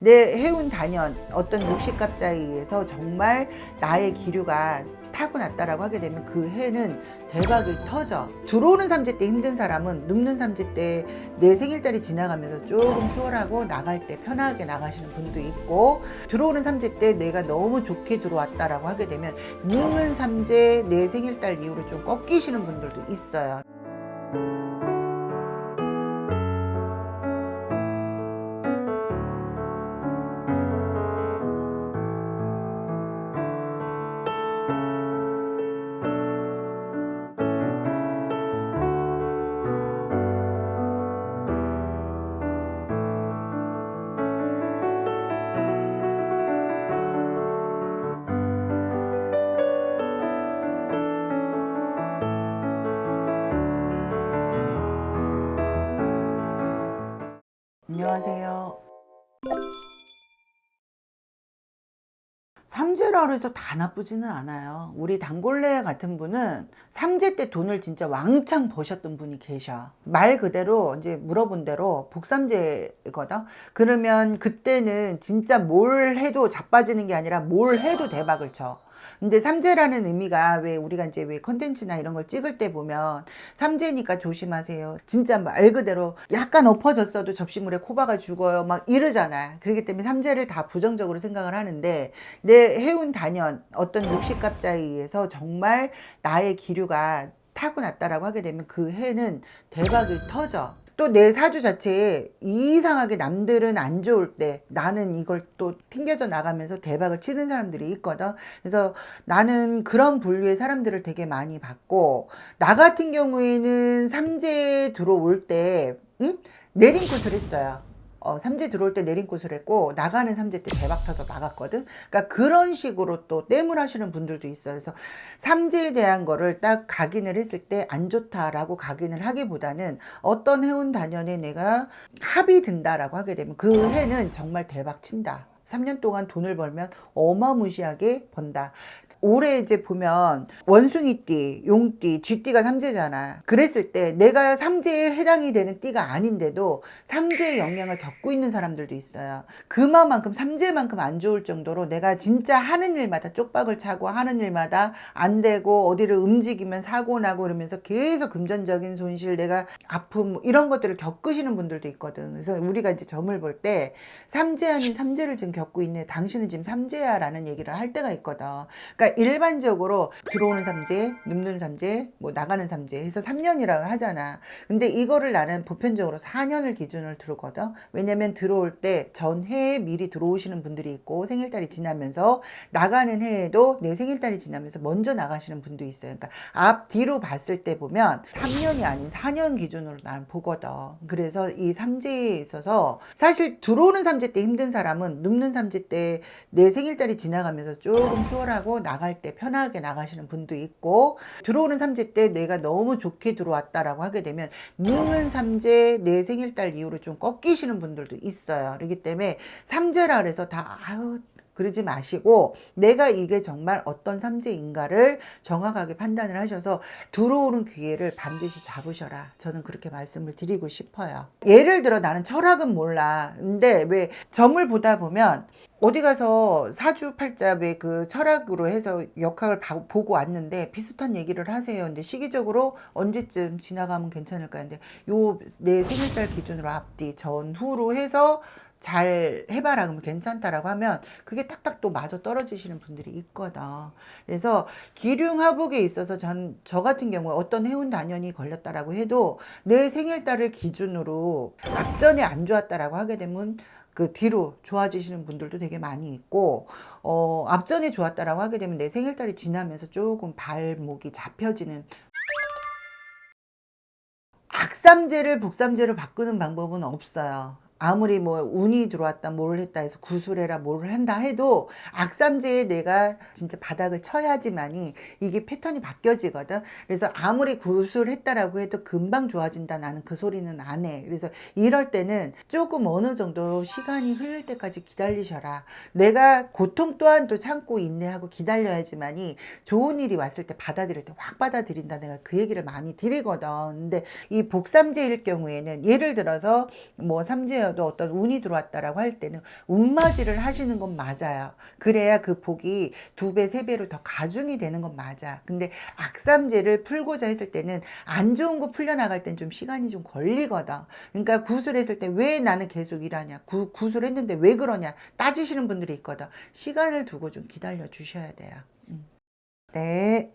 내 해운 단연 어떤 육식갑자에 의해서 정말 나의 기류가 타고났다라고 하게 되면 그 해는 대박이 터져. 들어오는 삼재 때 힘든 사람은 눕는 삼재 때 내 생일달이 지나가면서 조금 수월하고 나갈 때 편하게 나가시는 분도 있고, 들어오는 삼재 때 내가 너무 좋게 들어왔다라고 하게 되면 눕는 삼재 내 생일달 이후로 좀 꺾이시는 분들도 있어요. 안녕하세요. 삼재라고 해서 다 나쁘지는 않아요. 우리 단골레 같은 분은 삼재 때 돈을 진짜 왕창 버셨던 분이 계셔. 말 그대로 이제 물어본 대로 복삼재거든. 그러면 그때는 진짜 뭘 해도 자빠지는 게 아니라 뭘 해도 대박을 쳐. 근데 삼재라는 의미가 왜 우리가 이제 왜 컨텐츠나 이런 걸 찍을 때 보면 삼재니까 조심하세요. 진짜 말 그대로 약간 엎어졌어도 접시물에 코바가 죽어요. 막 이러잖아. 그렇기 때문에 삼재를 다 부정적으로 생각을 하는데, 내 해운 단연 어떤 육식갑자에 의해서 정말 나의 기류가 타고났다라고 하게 되면 그 해는 대박이 터져. 또 내 사주 자체에 이상하게 남들은 안 좋을 때 나는 이걸 또 튕겨져 나가면서 대박을 치는 사람들이 있거든. 그래서 나는 그런 분류의 사람들을 되게 많이 봤고, 나 같은 경우에는 삼재 들어올 때 내린 굿을 했어요. 삼재 들어올 때 내린 굿을 했고, 나가는 삼재 때 대박 터져 나갔거든. 그러니까 그런 식으로 또 땜을 하시는 분들도 있어요. 그래서 삼재에 대한 거를 딱 각인을 했을 때 안 좋다라고 각인을 하기보다는 어떤 해운 단연에 내가 합이 든다라고 하게 되면 그 해는 정말 대박 친다. 3년 동안 돈을 벌면 어마무시하게 번다. 올해 이제 보면 원숭이띠, 용띠, 쥐띠가 삼재잖아. 그랬을 때 내가 삼재에 해당이 되는 띠가 아닌데도 삼재의 영향을 겪고 있는 사람들도 있어요. 그만큼 삼재만큼 안 좋을 정도로 내가 진짜 하는 일마다 쪽박을 차고 하는 일마다 안 되고 어디를 움직이면 사고 나고 이러면서 계속 금전적인 손실, 내가 아픔 이런 것들을 겪으시는 분들도 있거든. 그래서 우리가 이제 점을 볼 때 삼재 아닌 삼재를 지금 겪고 있네. 당신은 지금 삼재야 라는 얘기를 할 때가 있거든. 그러니까 일반적으로 들어오는 삼재, 눕는 삼재, 뭐 나가는 삼재 해서 3년이라고 하잖아. 근데 이거를 나는 보편적으로 4년을 기준을 두거든. 왜냐면 들어올 때 전해에 미리 들어오시는 분들이 있고, 생일달이 지나면서 나가는 해에도 내 생일달이 지나면서 먼저 나가시는 분도 있어요. 그러니까 앞뒤로 봤을 때 보면 3년이 아닌 4년 기준으로 나는 보거든. 그래서 이 삼재에 있어서 사실 들어오는 삼재 때 힘든 사람은 눕는 삼재 때 내 생일달이 지나가면서 조금 수월하고 나갈 때 편하게 나가시는 분도 있고, 들어오는 삼재 때 내가 너무 좋게 들어왔다라고 하게 되면 눕는 삼재 내 생일달 이후로 좀 꺾이시는 분들도 있어요. 그렇기 때문에 삼재라 그래서 다 아유 그러지 마시고, 내가 이게 정말 어떤 삼재인가를 정확하게 판단을 하셔서 들어오는 기회를 반드시 잡으셔라. 저는 그렇게 말씀을 드리고 싶어요. 예를 들어 나는 철학은 몰라. 근데 왜 점을 보다 보면 어디 가서 사주팔자 왜 그 철학으로 해서 역학을 보고 왔는데 비슷한 얘기를 하세요. 근데 시기적으로 언제쯤 지나가면 괜찮을까 했는데 요 내 생일달 기준으로 앞뒤 전후로 해서 잘 해봐라 그러면 괜찮다라고 하면 그게 딱딱 또 맞아 떨어지시는 분들이 있거든. 그래서 기륭하복에 있어서 저 같은 경우에 어떤 해운 단연이 걸렸다라고 해도 내 생일달을 기준으로 앞전에 안 좋았다라고 하게 되면 그 뒤로 좋아지시는 분들도 되게 많이 있고, 앞전에 좋았다라고 하게 되면 내 생일달이 지나면서 조금 발목이 잡혀지는. 악삼재를 복삼재로 바꾸는 방법은 없어요. 아무리 뭐 운이 들어왔다 뭘 했다 해서 구술해라 뭘 한다 해도 악삼재에 내가 진짜 바닥을 쳐야지만이 이게 패턴이 바뀌어지거든. 그래서 아무리 구술했다라고 해도 금방 좋아진다, 나는 그 소리는 안 해. 그래서 이럴 때는 조금 어느 정도 시간이 흐를 때까지 기다리셔라. 내가 고통 또한 또 참고 인내하고 기다려야지만이 좋은 일이 왔을 때 받아들일 때 확 받아들인다, 내가 그 얘기를 많이 드리거든. 근데 이 복삼재일 경우에는 예를 들어서 뭐 삼재 아니어도 어떤 운이 들어왔다라고 할 때는 운맞이를 하시는 건 맞아요. 그래야 그 복이 2배, 3배로 더 가중이 되는 건 맞아. 근데 악삼재를 풀고자 했을 때는 안 좋은 거 풀려나갈 땐 좀 시간이 좀 걸리거든. 그러니까 구술했을 때 왜 나는 계속 일하냐, 구술했는데 왜 그러냐 따지시는 분들이 있거든. 시간을 두고 좀 기다려 주셔야 돼요. 네.